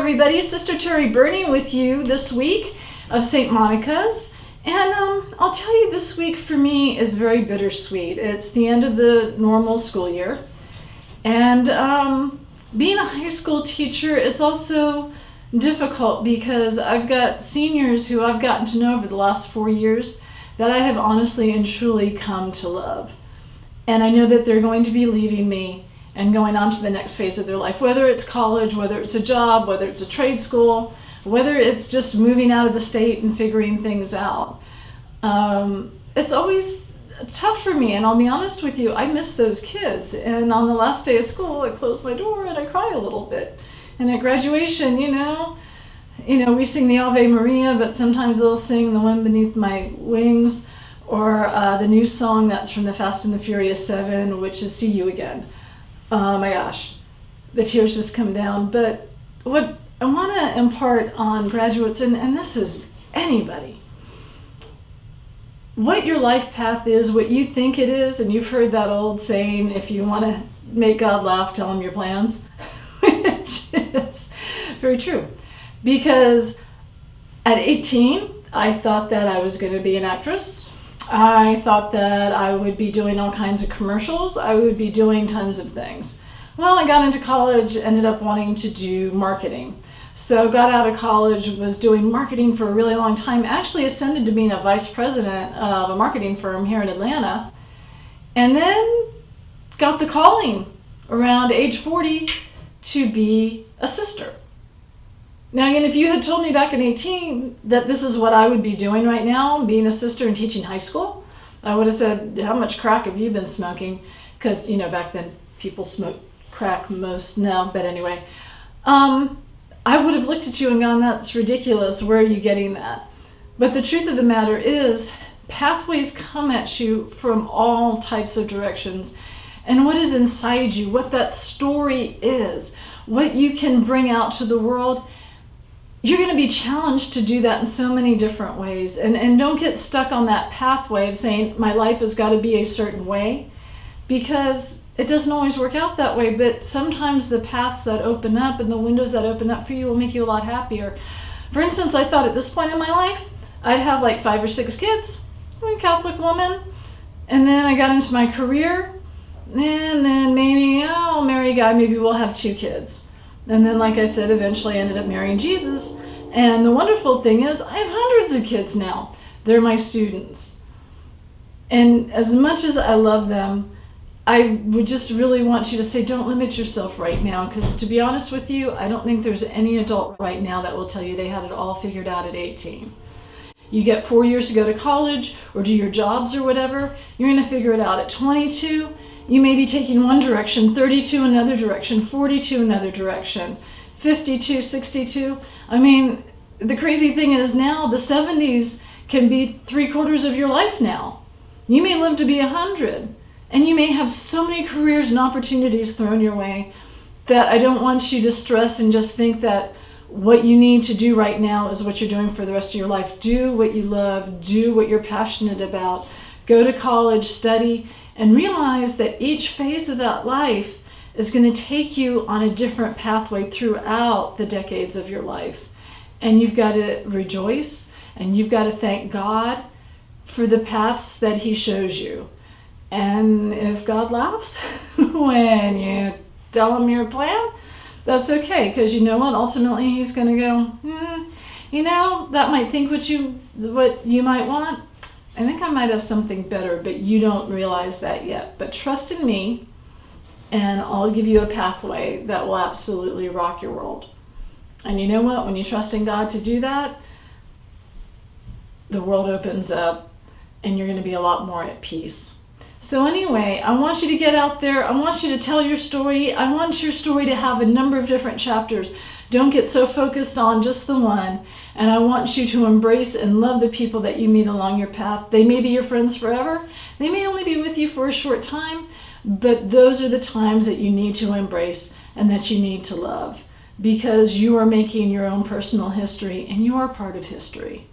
everybody. Sister Terry Burney with you this week of St. Monica's. And I'll tell you, this week for me is very bittersweet. It's the end of the normal school year. And being a high school teacher, it's also difficult because I've got seniors who I've gotten to know over the last 4 years that I have honestly and truly come to love. And I know that they're going to be leaving me and going on to the next phase of their life, whether it's college, whether it's a job, whether it's a trade school, whether it's just moving out of the state and figuring things out. It's always tough for me, and I'll be honest with you, I miss those kids. And on the last day of school, I close my door and I cry a little bit. And at graduation, you know, we sing the Ave Maria, but sometimes they'll sing The Wind Beneath My Wings, or the new song that's from the Fast and the Furious 7, which is See You Again. Oh my gosh, the tears just come down. But what I want to impart on graduates, and this is anybody, what your life path is, what you think it is, and you've heard that old saying, if you want to make God laugh, tell him your plans, which is very true. Because at 18, I thought that I was going to be an actress. I thought that I would be doing all kinds of commercials. I would be doing tons of things. Well, I got into college, ended up wanting to do marketing. So got out of college, was doing marketing for a really long time, actually ascended to being a vice president of a marketing firm here in Atlanta, and then got the calling around age 40 to be a sister. Now, again, if you had told me back in 18 that this is what I would be doing right now, being a sister and teaching high school, I would have said, how much crack have you been smoking? Because, back then people smoked crack most now, but anyway. I would have looked at you and gone, that's ridiculous, where are you getting that? But the truth of the matter is, pathways come at you from all types of directions. And what is inside you, what that story is, what you can bring out to the world, you're going to be challenged to do that in so many different ways. And don't get stuck on that pathway of saying, my life has got to be a certain way, because it doesn't always work out that way. But sometimes the paths that open up and the windows that open up for you will make you a lot happier. For instance, I thought at this point in my life, I'd have like 5 or 6 kids. I'm a Catholic woman. And then I got into my career, and then maybe, I'll marry a guy, maybe we'll have 2 kids. And then, like I said, eventually I ended up marrying Jesus. And the wonderful thing is, I have hundreds of kids now. They're my students. And as much as I love them, I would just really want you to say, don't limit yourself right now. Because to be honest with you, I don't think there's any adult right now that will tell you they had it all figured out at 18. You get 4 years to go to college or do your jobs or whatever, you're going to figure it out. At 22, you may be taking one direction, 32 another direction, 42 another direction, 52, 62. I mean, the crazy thing is now the 70s can be 3/4 of your life now. You may live to be 100, and you may have so many careers and opportunities thrown your way that I don't want you to stress and just think that what you need to do right now is what you're doing for the rest of your life. Do what you love, do what you're passionate about, go to college, study, and realize that each phase of that life is going to take you on a different pathway throughout the decades of your life. And you've got to rejoice, and you've got to thank God for the paths that he shows you. And if God laughs when you tell him your plan, that's okay, because you know what? Ultimately, he's going to go, that might think what you might want. I think I might have something better, but you don't realize that yet. But trust in me, and I'll give you a pathway that will absolutely rock your world. And you know what? When you trust in God to do that, the world opens up, and you're going to be a lot more at peace. So anyway, I want you to get out there. I want you to tell your story. I want your story to have a number of different chapters. Don't get so focused on just the one. And I want you to embrace and love the people that you meet along your path. They may be your friends forever. They may only be with you for a short time. But those are the times that you need to embrace and that you need to love. Because you are making your own personal history, and you are part of history.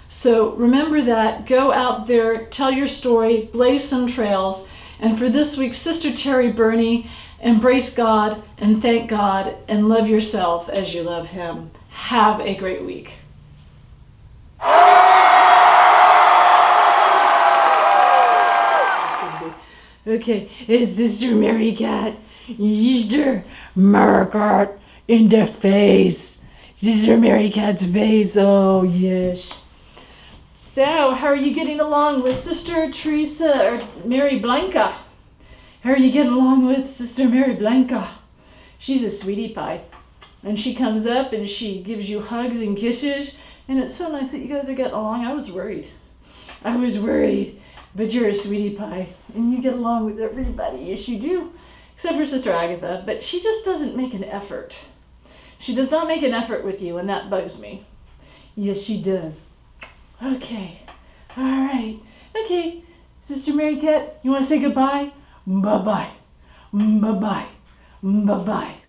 So remember that. Go out there, tell your story, blaze some trails. And for this week, Sister Terry Burney Embrace God and thank God and love yourself as you love Him. Have a great week. Okay, it's Sister Mary Cat. Easter Margaret in the face. Sister Mary Cat's face. Oh, yes. So, how are you getting along with Sister Teresa or Mary Blanca? How are you getting along with Sister Mary Blanca? She's a sweetie pie. And she comes up and she gives you hugs and kisses. And it's so nice that you guys are getting along. I was worried. But you're a sweetie pie. And you get along with everybody. Yes, you do. Except for Sister Agatha. But she just doesn't make an effort. She does not make an effort with you, and that bugs me. Yes, she does. Okay. All right. Okay. Sister Mary Cat, you want to say goodbye? Bye-bye. Bye-bye. Bye-bye.